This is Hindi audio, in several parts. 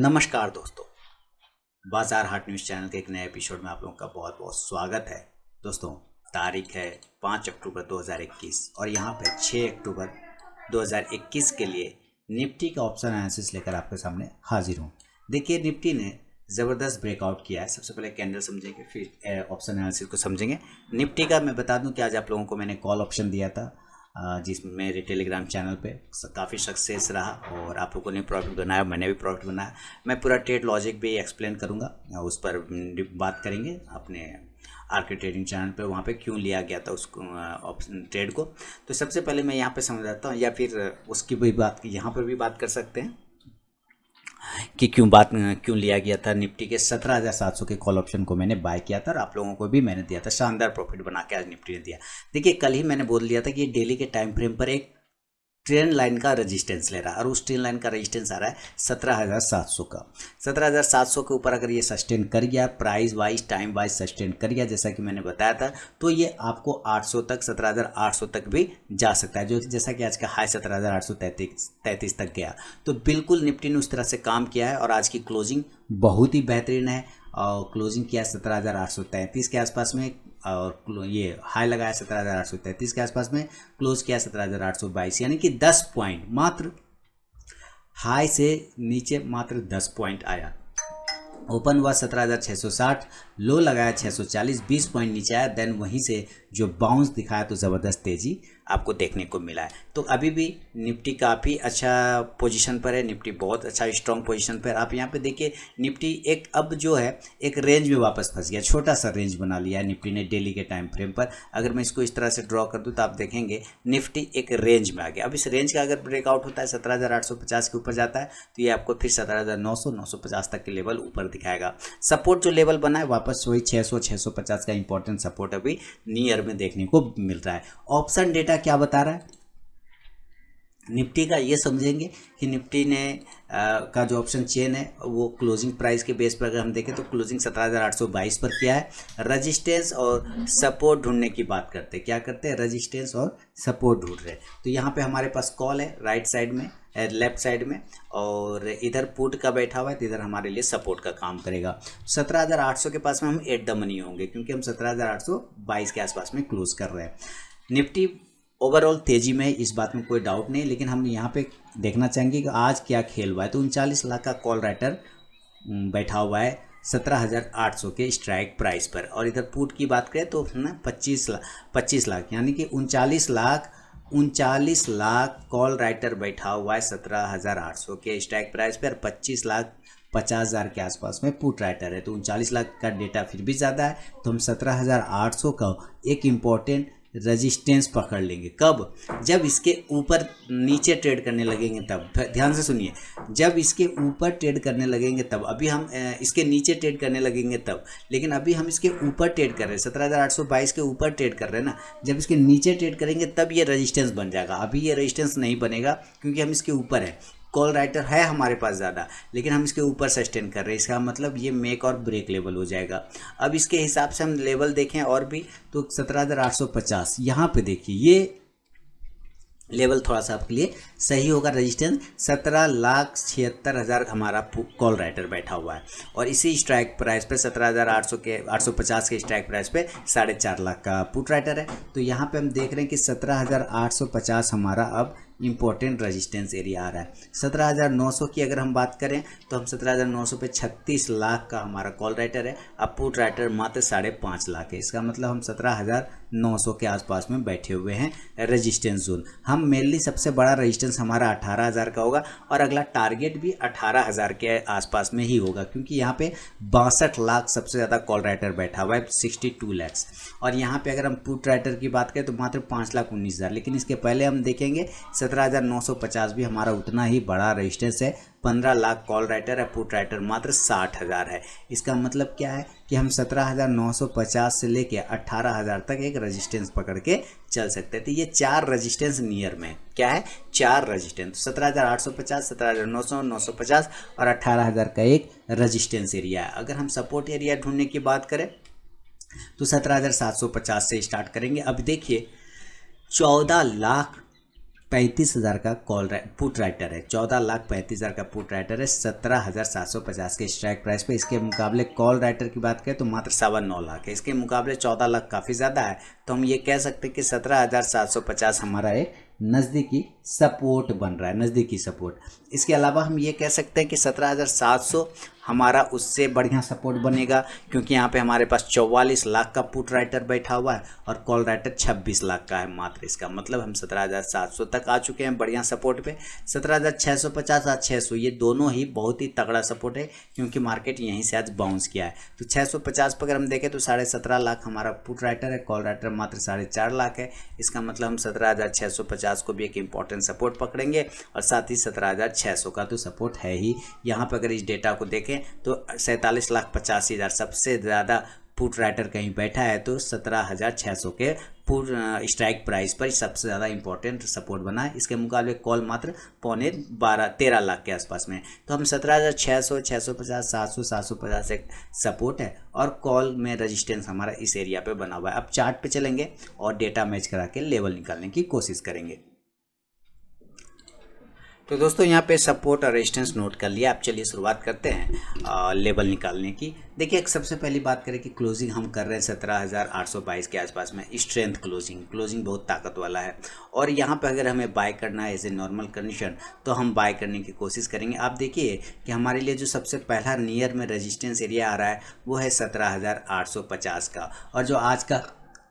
नमस्कार दोस्तों, बाजार हाट न्यूज़ चैनल के एक नए एपिसोड में आप लोगों का बहुत बहुत स्वागत है। दोस्तों, तारीख है 5 अक्टूबर 2021 और यहाँ पे 6 अक्टूबर 2021 के लिए निफ्टी का ऑप्शन एनालिसिस लेकर आपके सामने हाजिर हूँ। देखिए, निफ्टी ने ज़बरदस्त ब्रेकआउट किया है। सबसे पहले कैंडल समझेंगे, फिर ऑप्शन एनालिसिस को समझेंगे। निफ्टी का मैं बता दूं कि आज आप लोगों को मैंने कॉल ऑप्शन दिया था, जिसमें मेरे टेलीग्राम चैनल पे काफ़ी सक्सेस रहा और आप लोगों ने प्रॉफिट बनाया, मैंने भी प्रॉफिट बनाया। मैं पूरा ट्रेड लॉजिक भी एक्सप्लेन करूँगा, उस पर बात करेंगे अपने आरके ट्रेडिंग चैनल पे, वहाँ पे क्यों लिया गया था उसको ऑप्शन ट्रेड को। तो सबसे पहले मैं यहाँ पे समझाता हूँ, या फिर उसकी भी बात यहाँ पर भी बात कर सकते हैं कि क्यों लिया गया था। निफ्टी के 17,700 के कॉल ऑप्शन को मैंने बाय किया था और आप लोगों को भी मैंने दिया था। शानदार प्रॉफिट बना के आज निफ्टी ने दिया। देखिए, कल ही मैंने बोल दिया था कि ये डेली के टाइम फ्रेम पर एक ट्रेंड लाइन का रेजिस्टेंस ले रहा है और उस ट्रेंड लाइन का रेजिस्टेंस आ रहा है 17,700 का। 17,700 के ऊपर अगर ये सस्टेन कर गया, price wise time wise sustain कर गया, जैसा कि मैंने बताया था, तो ये आपको 800 तक, 17,800 तक भी जा सकता है, जो जैसा कि आज का हाई 17,833 तक गया। तो बिल्कुल निफ्टी ने उस तरह से काम किया है और आज की क्लोजिंग बहुत ही बेहतरीन है। और क्लोजिंग किया 17,833 के आसपास में और ये हाई लगाया 17,833 के आसपास में, क्लोज किया 17,822, यानी कि 10 पॉइंट, मात्र हाई से नीचे मात्र 10 पॉइंट आया। ओपन हुआ 17,660, लो लगाया 640, 20 पॉइंट नीचे आया। देन वहीं से जो बाउंस दिखाया तो ज़बरदस्त तेज़ी आपको देखने को मिला है। तो अभी भी निफ्टी काफ़ी अच्छा पोजीशन पर है, निफ्टी बहुत अच्छा स्ट्रॉन्ग पोजीशन पर। आप यहाँ पे देखिए, निफ्टी एक अब जो है एक रेंज में वापस फंस गया, छोटा सा रेंज बना लिया है निफ्टी ने डेली के टाइम फ्रेम पर। अगर मैं इसको इस तरह से ड्रॉ कर दूँ तो आप देखेंगे निफ्टी एक रेंज में आ गया। अब इस रेंज का अगर ब्रेकआउट होता है, 17,850 के ऊपर जाता है, तो ये आपको फिर 17,900, 950 तक के लेवल ऊपर दिखाएगा। सपोर्ट जो लेवल बना है वापस वही 600, 650 का इंपॉर्टेंट सपोर्ट अभी नियर में देखने को मिल रहा है। ऑप्शन डेटा क्या बता रहा है निफ्टी का, ये समझेंगे कि निफ्टी ने का जो ऑप्शन चेन है वो क्लोजिंग प्राइस के बेस पर अगर हम देखें तो क्लोजिंग 17,822 पर किया है। रजिस्टेंस और सपोर्ट ढूंढने की बात करते हैं, क्या करते हैं, रजिस्टेंस और सपोर्ट ढूंढ रहे हैं। तो यहाँ पे हमारे पास कॉल है राइट साइड में, लेफ्ट साइड में, और इधर पुट का बैठा हुआ है, तो इधर हमारे लिए सपोर्ट का काम करेगा। 17,800 के पास में हम एट द मनी होंगे, क्योंकि हम 17,822 के आसपास में क्लोज कर रहे हैं। निफ्टी ओवरऑल तेजी में, इस बात में कोई डाउट नहीं, लेकिन हम यहाँ पे देखना चाहेंगे कि आज क्या खेल हुआ है। तो 39 लाख का कॉल राइटर बैठा हुआ है 17,800 के स्ट्राइक प्राइस पर, और इधर पुट की बात करें तो ना 25 लाख, यानी कि 39 लाख कॉल राइटर बैठा हुआ है 17,800 के स्ट्राइक प्राइस पर। 25,50,000 के आसपास में पुट राइटर है। तो 39 लाख का डेटा फिर भी ज़्यादा है, तो हम 17,800 का एक इम्पॉर्टेंट रेजिस्टेंस पकड़ लेंगे। कब? जब इसके ऊपर नीचे ट्रेड करने लगेंगे तब। ध्यान से सुनिए, जब इसके ऊपर ट्रेड करने लगेंगे तब। अभी हम इसके नीचे ट्रेड करने लगेंगे तब, लेकिन अभी हम इसके ऊपर ट्रेड कर रहे हैं, 17,822 के ऊपर ट्रेड कर रहे हैं ना। जब इसके नीचे ट्रेड करेंगे तब ये रेजिस्टेंस बन जाएगा। अभी ये रेजिस्टेंस नहीं बनेगा, क्योंकि हम इसके ऊपर है। कॉल राइटर है हमारे पास ज़्यादा, लेकिन हम इसके ऊपर सस्टेन कर रहे हैं। इसका मतलब ये मेक और ब्रेक लेवल हो जाएगा। अब इसके हिसाब से हम लेवल देखें और भी, तो 17,850 यहाँ पे देखिए, ये लेवल थोड़ा सा आपके लिए सही होगा। रजिस्टेंस 17,76,000 हमारा कॉल राइटर बैठा हुआ है, और इसी स्ट्राइक प्राइस पे 17,850 के स्ट्राइक प्राइस पे 4.5 लाख का पुट राइटर है। तो यहाँ पे हम देख रहे हैं कि 17,850 हमारा अब इंपॉर्टेंट रेजिस्टेंस एरिया आ रहा है। 17,900 की अगर हम बात करें तो हम 17,900 पे 36 लाख का हमारा कॉल राइटर है। अब पुट राइटर मात्र 5.5 लाख है। इसका मतलब हम 17,900 के आसपास में बैठे हुए हैं रेजिस्टेंस जोन। हम मेनली सबसे बड़ा रेजिस्टेंस हमारा 18,000 का होगा, और अगला टारगेट भी 18,000 के आसपास में ही होगा, क्योंकि यहाँ पे 62 लाख सबसे ज़्यादा कॉल राइटर बैठा हुआ है, 62 लैक्स। और यहाँ पे अगर हम पुट राइटर की बात करें तो मात्र 5,19,000। लेकिन इसके पहले हम देखेंगे 17,950 भी हमारा उतना ही बड़ा रेजिस्टेंस है। 15 लाख कॉल राइटर है, पुट राइटर मात्र 60,000 है। इसका मतलब क्या है कि हम 17,950 से लेके 18,000 तक एक रेजिस्टेंस पकड़ के चल सकते हैं। तो ये 4 रेजिस्टेंस नियर में, क्या है, 4 रेजिस्टेंस, 17,850, 17,900, 950 और 18,000 का एक रेजिस्टेंस एरिया है। अगर हम सपोर्ट एरिया ढूंढने की बात करें तो 17,750 से स्टार्ट करेंगे। अब देखिए, 14 लाख 35,000 का कॉल पुट राइटर है, 14,35,000 का पुट राइटर है 17,750 के स्ट्राइक प्राइस पे। इसके मुकाबले कॉल राइटर की बात करें तो मात्र 9.25 लाख है, इसके मुकाबले 14 लाख काफ़ी ज़्यादा है। तो हम ये कह सकते हैं कि 17,750 हमारा एक नज़दीकी सपोर्ट बन रहा है, नज़दीकी सपोर्ट। इसके अलावा हम ये कह सकते हैं कि 17,700 हमारा उससे बढ़िया सपोर्ट बनेगा, क्योंकि यहाँ पे हमारे पास 44 लाख का पुट राइटर बैठा हुआ है और कॉल राइटर 26 लाख का है मात्र। इसका मतलब हम 17,700 तक आ चुके हैं बढ़िया सपोर्ट पे। 17,650 और 600 ये दोनों ही बहुत ही तगड़ा सपोर्ट है, क्योंकि मार्केट यहीं से आज बाउंस किया है। तो 650 पर अगर हम देखें तो 17.5 लाख हमारा पुट राइटर है, कॉल राइटर मात्र 4.5 लाख है। इसका मतलब हम 17,650 को भी एक इंपॉर्टेंट सपोर्ट पकड़ेंगे और साथ ही 17,600 का तो सपोर्ट है ही। यहाँ पर अगर इस डेटा को देखें तो 47,85,000 सबसे ज़्यादा पुट राइटर कहीं बैठा है, तो 17,600 के पुट स्ट्राइक प्राइस पर सबसे ज़्यादा इंपॉर्टेंट सपोर्ट बना है। इसके मुकाबले कॉल मात्र 13 लाख के आसपास में। तो हम 17,600, 650, 700, 750 एक सपोर्ट है और कॉल में रेजिस्टेंस हमारा इस एरिया पे बना हुआ है। अब चार्ट पे चलेंगे और डेटा मैच करा के लेवल निकालने की कोशिश करेंगे। तो दोस्तों यहाँ पे सपोर्ट और रेजिस्टेंस नोट कर लिया। आप चलिए शुरुआत करते हैं लेवल निकालने की। देखिए सबसे पहली बात करें कि क्लोजिंग हम कर रहे हैं 17,822 के आसपास में। स्ट्रेंथ क्लोजिंग बहुत ताकत वाला है और यहाँ पे अगर हमें बाय करना है एज ए नॉर्मल कंडीशन तो हम बाय करने की कोशिश करेंगे। आप देखिए कि हमारे लिए जो सबसे पहला नियर में रेजिस्टेंस एरिया आ रहा है वो है 17,850 का, और जो आज का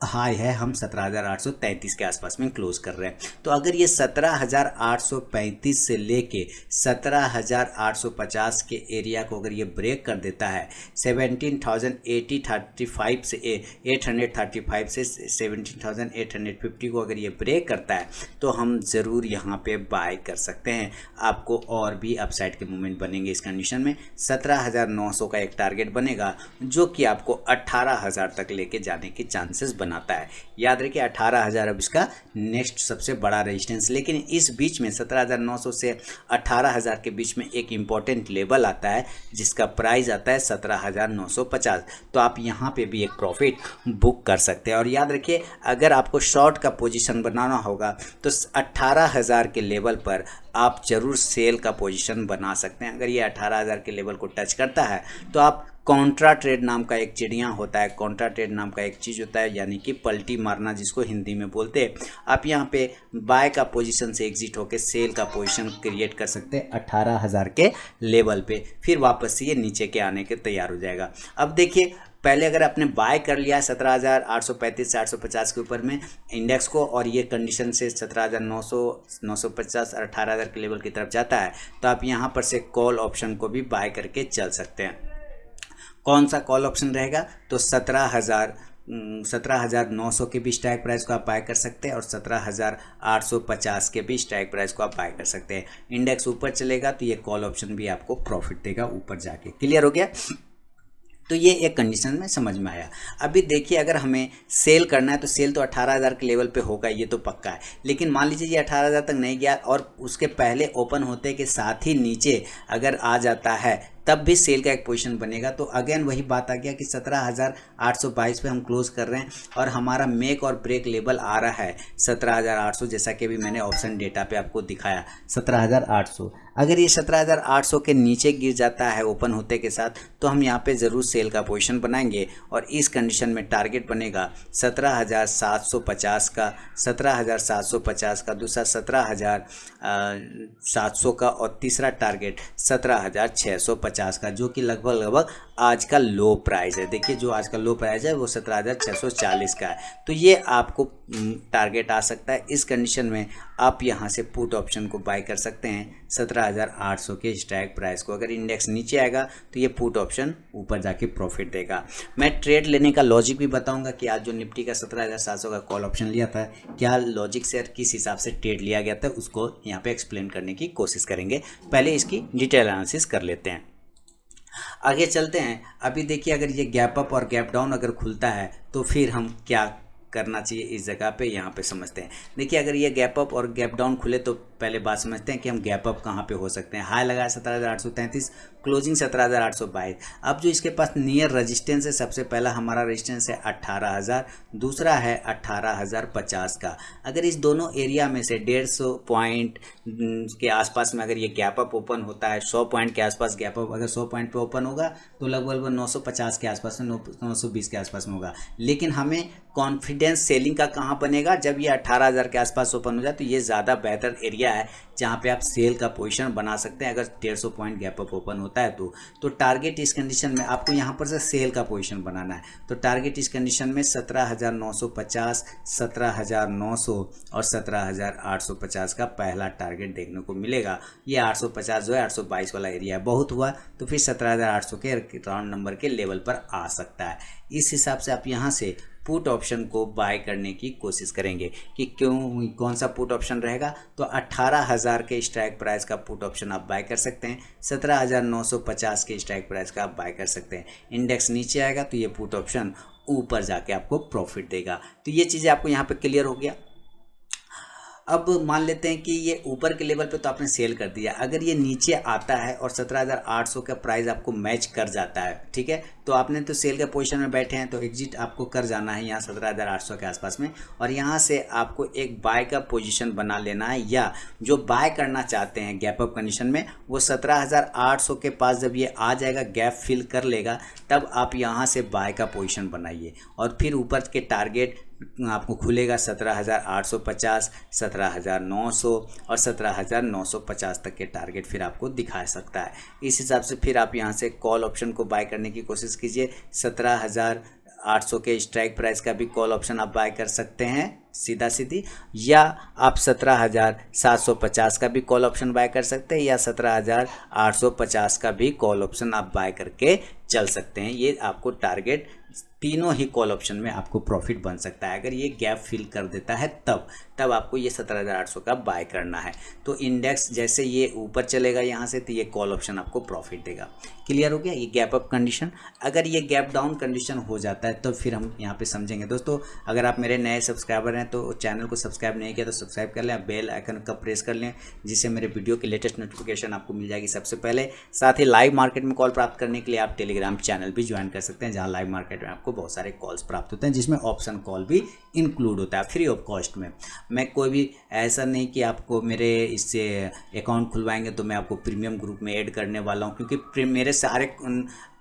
हाई है हम 17,833 के आसपास में क्लोज कर रहे हैं। तो अगर ये 17,835 से लेके 17,850 के एरिया को अगर ये ब्रेक कर देता है, 17,835 से 835 से 17,850 को अगर ये ब्रेक करता है तो हम ज़रूर यहाँ पे बाय कर सकते हैं। आपको और भी अपसाइड के मूवमेंट बनेंगे इस कंडीशन में। 17,900 का एक टारगेट बनेगा जो कि आपको 18,000 तक लेके जाने के चांसेस बनाता है। याद रखिए 18,000 अब इसका नेक्स्ट सबसे बड़ा रेजिस्टेंस। लेकिन इस बीच में 17,900 से 18,000 के बीच में एक इम्पॉर्टेंट लेवल आता है जिसका प्राइस आता है 17,950। तो आप यहाँ पे भी एक प्रॉफिट बुक कर सकते हैं। और याद रखिए अगर आपको शॉर्ट का पोजीशन बनाना होगा तो 18,000 के लेवल पर आप जरूर सेल का पोजीशन बना सकते हैं। अगर ये 18,000 के लेवल को टच करता है तो आप कॉन्ट्रा ट्रेड नाम का एक चिड़िया होता है, कॉन्ट्रा ट्रेड नाम का एक चीज़ होता है, यानी कि पलटी मारना जिसको हिंदी में बोलते हैं। आप यहाँ पे बाय का पोजीशन से एग्जिट होकर सेल का पोजीशन क्रिएट कर सकते हैं 18,000 के लेवल पे, फिर वापस से ये नीचे के आने के तैयार हो जाएगा। अब देखिए पहले अगर आपने बाय कर लिया है 17,835 से 850 के ऊपर में इंडेक्स को, और ये कंडीशन से 17,900, 950 और 18,000 के लेवल की तरफ जाता है, तो आप यहाँ पर से कॉल ऑप्शन को भी बाय करके चल सकते हैं। कौन सा कॉल ऑप्शन रहेगा? तो 17,900 के भी स्ट्राइक प्राइस को आप बाय कर सकते हैं और 17,850 के भी स्ट्राइक प्राइस को आप बाय कर सकते हैं। इंडेक्स ऊपर चलेगा तो ये कॉल ऑप्शन भी आपको प्रॉफिट देगा ऊपर जाके। क्लियर हो गया? तो ये एक कंडीशन में समझ में आया। अभी देखिए अगर हमें सेल करना है तो सेल तो 18,000 के लेवल पे होगा, ये तो पक्का है। लेकिन मान लीजिए ये 18,000 तक नहीं गया और उसके पहले ओपन होते के साथ ही नीचे अगर आ जाता है तब भी सेल का एक पोजीशन बनेगा। तो अगेन वही बात आ गया कि 17,822 पे हम क्लोज कर रहे हैं और हमारा मेक और ब्रेक लेवल आ रहा है 17,800, जैसा कि अभी मैंने ऑप्शन डेटा पे आपको दिखाया 17,800। अगर ये 17,800 के नीचे गिर जाता है ओपन होते के साथ तो हम यहाँ पे ज़रूर सेल का पोजीशन बनाएंगे और इस कंडीशन में टारगेट बनेगा 17,750 का, 17,750 का, दूसरा 17,700 का और तीसरा टारगेट 17,650 का, जो कि लगभग आज का लो प्राइस है। देखिए जो आज का लो प्राइस है वो 17,640 का है। तो ये आपको टारगेट आ सकता है। इस कंडीशन में आप यहाँ से पुट ऑप्शन को बाय कर सकते हैं 17,800 के स्ट्राइक प्राइस को। अगर इंडेक्स नीचे आएगा तो ये पुट ऑप्शन ऊपर जाके प्रॉफिट देगा। मैं ट्रेड लेने का लॉजिक भी बताऊंगा कि आज जो निफ्टी का 17,700 का कॉल ऑप्शन लिया था क्या लॉजिक से किस हिसाब से ट्रेड लिया गया था, उसको यहाँ पे एक्सप्लेन करने की कोशिश करेंगे। पहले इसकी डिटेल एनालिसिस कर लेते हैं, आगे चलते हैं। अभी देखिए अगर ये गैप अप और गैप डाउन अगर खुलता है तो फिर हम क्या करना चाहिए इस जगह पे, यहाँ पे समझते हैं। देखिए अगर ये गैप अप और गैप डाउन खुले तो पहले बात समझते हैं कि हम गैप अप कहाँ पे हो सकते हैं। हाई लगाया 17,833, क्लोजिंग 17,822। अब जो इसके पास नियर रेजिस्टेंस है, सबसे पहला हमारा रेजिस्टेंस है 18,000, दूसरा है 18,050 का। अगर इस दोनों एरिया में से 150 पॉइंट के आसपास में अगर ये गैप अप ओपन होता है, 100 पॉइंट के आसपास गैप अप अगर 100 पॉइंट पे ओपन होगा तो लगभग 950 के आसपास में, 920 के आसपास में होगा। लेकिन हमें कॉन्फिडेंस सेलिंग का कहाँ बनेगा, जब ये 18,000 के आसपास ओपन हो जाए तो ये ज़्यादा बेहतर एरिया है जहाँ पे आप सेल का पोजीशन बना सकते हैं। अगर 150 पॉइंट गैप अप ओपन होता है तो टारगेट इस कंडीशन में आपको यहाँ पर से सेल का पोजीशन बनाना है। तो टारगेट इस कंडीशन में 17,950, 17,900 और 17,850 का पहला टारगेट देखने को मिलेगा। ये 850 जो है 822 वाला एरिया बहुत हुआ तो फिर 17,800 के राउंड नंबर के लेवल पर आ सकता है। इस हिसाब से आप यहाँ से पुट ऑप्शन को बाय करने की कोशिश करेंगे कि क्यों, कौन सा पुट ऑप्शन रहेगा। तो 18,000 के स्ट्राइक प्राइस का पुट ऑप्शन आप बाय कर सकते हैं, 17,950 के स्ट्राइक प्राइस का आप बाय कर सकते हैं। इंडेक्स नीचे आएगा तो ये पुट ऑप्शन ऊपर जाके आपको प्रॉफिट देगा। तो ये चीज़ें आपको यहाँ पे क्लियर हो गया। अब मान लेते हैं कि ये ऊपर के लेवल पे तो आपने सेल कर दिया, अगर ये नीचे आता है और 17,800 का प्राइस आपको मैच कर जाता है, ठीक है, तो आपने तो सेल के पोजीशन में बैठे हैं तो एग्जिट आपको कर जाना है यहाँ 17,800 के आसपास में, और यहाँ से आपको एक बाय का पोजीशन बना लेना है, या जो बाय करना चाहते हैं गैप अप कंडीशन में वो 17,800 के पास जब ये आ जाएगा, गैप फिल कर लेगा, तब आप यहाँ से बाय का पोजीशन बनाइए। और फिर ऊपर के टारगेट आपको खुलेगा 17,850, 17,900 और 17,950 तक के टारगेट फिर आपको दिखा सकता है। इस हिसाब से फिर आप यहाँ से कॉल ऑप्शन को बाय करने की कोशिश कीजिए। 17,800 के स्ट्राइक प्राइस का भी कॉल ऑप्शन आप बाय कर सकते हैं सीधा सीधी, या आप 17,750 का भी कॉल ऑप्शन बाय कर सकते हैं, या 17,850 का भी कॉल ऑप्शन आप बाय करके चल सकते हैं। ये आपको टारगेट तीनों ही कॉल ऑप्शन में आपको प्रॉफिट बन सकता है। अगर ये गैप फिल कर देता है तब आपको ये 17,800 का बाय करना है। तो इंडेक्स जैसे ये ऊपर चलेगा यहाँ से तो ये कॉल ऑप्शन आपको प्रॉफिट देगा। क्लियर हो गया ये गैप अप कंडीशन। अगर ये गैप डाउन कंडीशन हो जाता है तो फिर हम यहाँ पे समझेंगे। दोस्तों अगर आप मेरे नए सब्सक्राइबर हैं तो चैनल को सब्सक्राइब नहीं किया तो सब्सक्राइब कर लें, बेल आइकन का प्रेस कर लें, जिससे मेरे वीडियो की लेटेस्ट नोटिफिकेशन आपको मिल जाएगी सबसे पहले। साथ ही लाइव मार्केट में कॉल प्राप्त करने के लिए आप टेलीग्राम चैनल भी ज्वाइन कर सकते हैं, जहाँ लाइव मार्केट में आपको बहुत सारे कॉल्स प्राप्त होते हैं, जिसमें ऑप्शन कॉल भी इंक्लूड होता है फ्री ऑफ कॉस्ट में। मैं कोई भी ऐसा नहीं कि आपको मेरे इससे अकाउंट खुलवाएंगे तो मैं आपको प्रीमियम ग्रुप में ऐड करने वाला हूं, क्योंकि मेरे सारे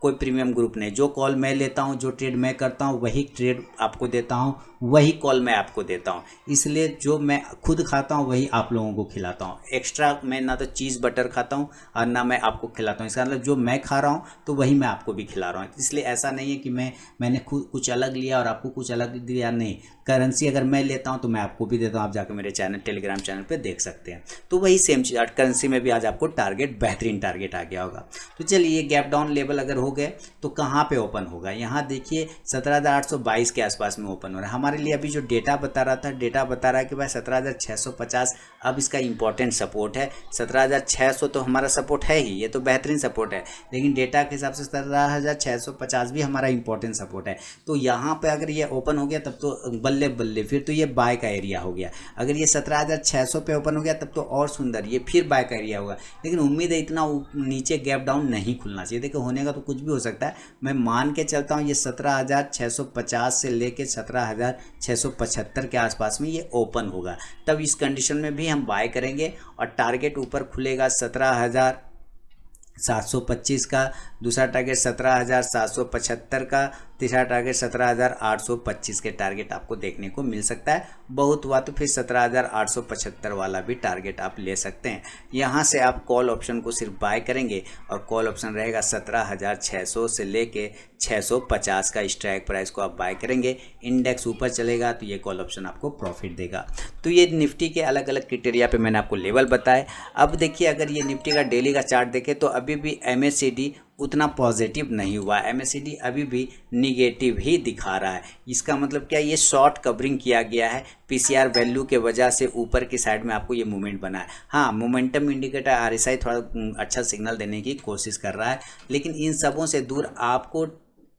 कोई प्रीमियम ग्रुप नहीं। जो कॉल मैं लेता हूं, जो ट्रेड मैं करता हूं, वही ट्रेड आपको देता हूं, वही कॉल मैं आपको देता हूं। इसलिए जो मैं खुद खाता हूं वही आप लोगों को खिलाता हूं। एक्स्ट्रा मैं ना तो चीज़ बटर खाता हूं और ना मैं आपको खिलाता हूं। इसका मतलब जो मैं खा रहा हूं तो वही मैं आपको भी खिला रहा हूं। इसलिए ऐसा नहीं है कि मैंने खुद कुछ अलग लिया और आपको कुछ अलग दिया, नहीं। करेंसी अगर मैं लेता हूं तो मैं आपको भी देता हूं, आप जाकर मेरे चैनल टेलीग्राम चैनल पे देख सकते हैं। तो वही सेम चीज़ करेंसी में भी आज आपको टारगेट, बेहतरीन टारगेट आ गया होगा। तो चलिए गैप डाउन लेवल अगर हो गए तो कहाँ पे ओपन होगा, यहाँ देखिए 17,822 के आसपास में ओपन हो रहा है। हमारे लिए अभी जो डेटा बता रहा था, डेटा बता रहा है कि भाई 17,650 अब इसका इंपॉर्टेंट सपोर्ट है। 17,600 तो हमारा सपोर्ट है ही, ये तो बेहतरीन सपोर्ट है, लेकिन डेटा के हिसाब से 17,650 भी हमारा इंपॉर्टेंट सपोर्ट है। तो यहाँ पे अगर ये ओपन हो गया तब तो बल्ले बल्ले, फिर तो ये बाय का एरिया हो गया। अगर ये 17,600 पे ओपन हो गया तब तो और सुंदर, ये फिर बाय का एरिया होगा। लेकिन उम्मीद है इतना नीचे गैप डाउन नहीं खुलना चाहिए। देखो होने का तो कुछ भी हो सकता है, मैं मान के चलता हूँ ये 17,650 से लेके 17,675 के आसपास में ये ओपन होगा। तब इस कंडीशन में भी हम बाय करेंगे और टारगेट ऊपर खुलेगा 17,725 का, दूसरा टारगेट 17,775 का, तीसरा टारगेट 17,825 के टारगेट आपको देखने को मिल सकता है। बहुत हुआ तो फिर 17,875 वाला भी टारगेट आप ले सकते हैं। यहाँ से आप कॉल ऑप्शन को सिर्फ बाय करेंगे और कॉल ऑप्शन रहेगा 17,600 से लेके 650 का स्ट्राइक प्राइस को आप बाय करेंगे। इंडेक्स ऊपर चलेगा तो ये कॉल ऑप्शन आपको प्रॉफिट देगा। तो ये निफ्टी के अलग अलग क्राइटेरिया पे मैंने आपको लेवल बताए। अब देखिए अगर ये निफ्टी का डेली का चार्ट देखें तो अभी भी MACD उतना पॉजिटिव नहीं हुआ, MACD अभी भी निगेटिव ही दिखा रहा है। इसका मतलब क्या, ये शॉर्ट कवरिंग किया गया है। PCR वैल्यू के वजह से ऊपर की साइड में आपको ये मूवमेंट बना है। हाँ, मोमेंटम इंडिकेटर RSI थोड़ा अच्छा सिग्नल देने की कोशिश कर रहा है, लेकिन इन सबों से दूर आपको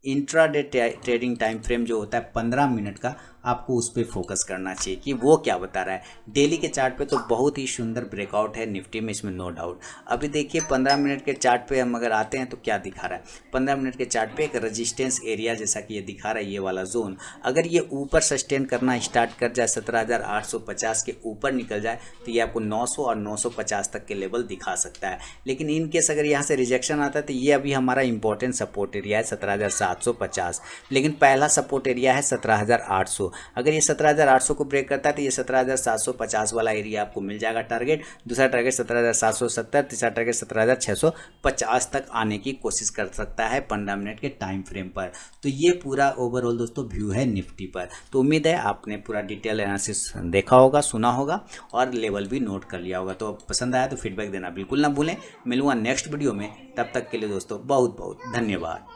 इंट्राडे ट्रेडिंग टाइम फ्रेम जो होता है 15 मिनट का, आपको उस पर फोकस करना चाहिए कि वो क्या बता रहा है। डेली के चार्ट पे तो बहुत ही सुंदर ब्रेकआउट है निफ्टी में, इसमें नो डाउट। अभी देखिए 15 मिनट के चार्ट पे हम अगर आते हैं तो क्या दिखा रहा है, 15 मिनट के चार्ट पे एक रेजिस्टेंस एरिया जैसा कि ये दिखा रहा है, ये वाला जोन अगर ये ऊपर सस्टेन करना स्टार्ट कर जाए, 17,850 के ऊपर निकल जाए तो ये आपको 900 और 950 तक के लेवल दिखा सकता है। लेकिन इन केस अगर यहाँ से रिजेक्शन आता है तो ये अभी हमारा इंपॉर्टेंट सपोर्ट एरिया है 17,750, लेकिन पहला सपोर्ट एरिया है 17,800। अगर ये 17,800 को ब्रेक करता है तो ये 17,750 वाला एरिया आपको मिल जाएगा टारगेट। दूसरा टारगेट 17,770, तीसरा टारगेट 17,650 तक आने की कोशिश कर सकता है 15 मिनट के टाइम फ्रेम पर। तो ये पूरा ओवरऑल दोस्तों व्यू है निफ्टी पर। तो उम्मीद है आपने पूरा डिटेल एनालिसिस देखा होगा, सुना होगा और लेवल भी नोट कर लिया होगा। तो पसंद आया तो फीडबैक देना बिल्कुल ना भूलें। मिलूंगा नेक्स्ट वीडियो में, तब तक के लिए दोस्तों बहुत बहुत धन्यवाद।